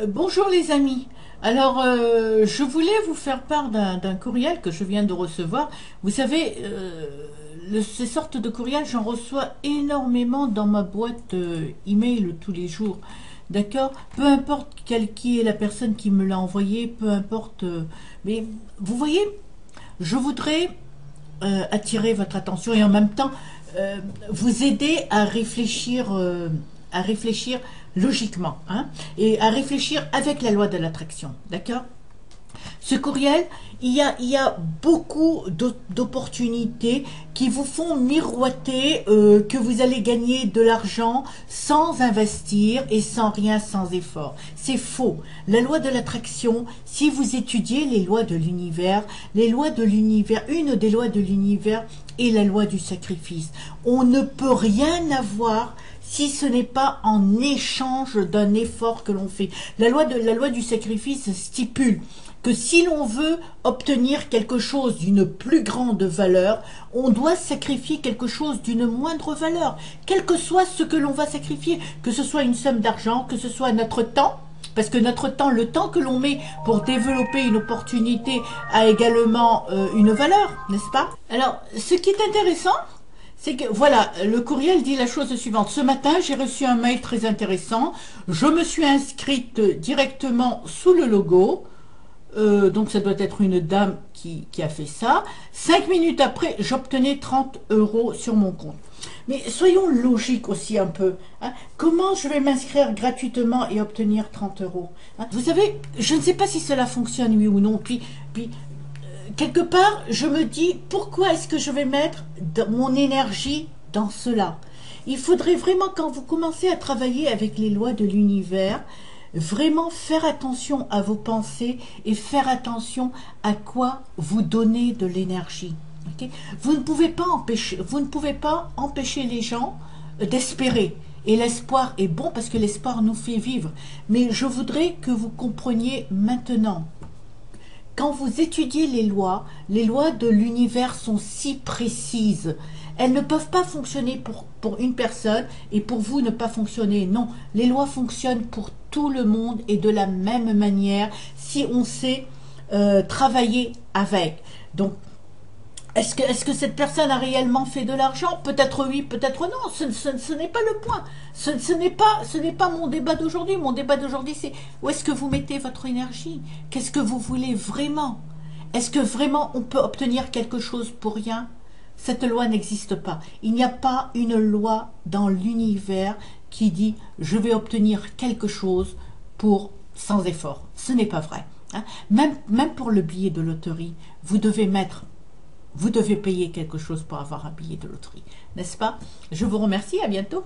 Bonjour les amis. Alors, je voulais vous faire part d'un courriel que je viens de recevoir. Vous savez, ces sortes de courriels, j'en reçois énormément dans ma boîte email tous les jours. D'accord? Peu importe qui est la personne qui me l'a envoyé, peu importe. Mais vous voyez, je voudrais attirer votre attention et en même temps vous aider à réfléchir logiquement, hein, et à réfléchir avec la loi de l'attraction, d'accord? Ce courriel, il y a beaucoup d'opportunités qui vous font miroiter que vous allez gagner de l'argent sans investir et sans rien, sans effort. C'est faux. La loi de l'attraction, si vous étudiez les lois de l'univers, une des lois de l'univers est la loi du sacrifice. On ne peut rien avoir si ce n'est pas en échange d'un effort que l'on fait. La loi du sacrifice stipule que si l'on veut obtenir quelque chose d'une plus grande valeur, on doit sacrifier quelque chose d'une moindre valeur, quel que soit ce que l'on va sacrifier, que ce soit une somme d'argent, que ce soit notre temps, parce que notre temps, le temps que l'on met pour développer une opportunité a également une valeur, n'est-ce pas? Alors, ce qui est intéressant, c'est que, voilà, le courriel dit la chose suivante. Ce matin, j'ai reçu un mail très intéressant. Je me suis inscrite directement sous le logo. Donc ça doit être une dame qui a fait ça. 5 minutes après, j'obtenais 30 € sur mon compte. Mais soyons logiques aussi un peu, hein. Comment je vais m'inscrire gratuitement et obtenir 30 €, hein? Vous savez, je ne sais pas si cela fonctionne, oui ou non. Puis quelque part, je me dis, pourquoi est-ce que je vais mettre mon énergie dans cela? Il faudrait vraiment, quand vous commencez à travailler avec les lois de l'univers, vraiment faire attention à vos pensées et faire attention à quoi vous donnez de l'énergie. Okay? Vous ne pouvez pas empêcher les gens d'espérer. Et l'espoir est bon parce que l'espoir nous fait vivre. Mais je voudrais que vous compreniez maintenant. Quand vous étudiez les lois de l'univers sont si précises. Elles ne peuvent pas fonctionner pour une personne et pour vous ne pas fonctionner. Non, les lois fonctionnent pour tout le monde et de la même manière si on sait travailler avec. Donc, est-ce que cette personne a réellement fait de l'argent? Peut-être oui, peut-être non. Ce n'est pas le point. Ce n'est pas mon débat d'aujourd'hui. Mon débat d'aujourd'hui, c'est où est-ce que vous mettez votre énergie? Qu'est-ce que vous voulez vraiment? Est-ce que vraiment on peut obtenir quelque chose pour rien? Cette loi n'existe pas. Il n'y a pas une loi dans l'univers qui dit je vais obtenir quelque chose sans effort. Ce n'est pas vrai, hein. Même pour le billet de loterie, vous devez payer quelque chose pour avoir un billet de loterie, n'est-ce pas? Je vous remercie, à bientôt.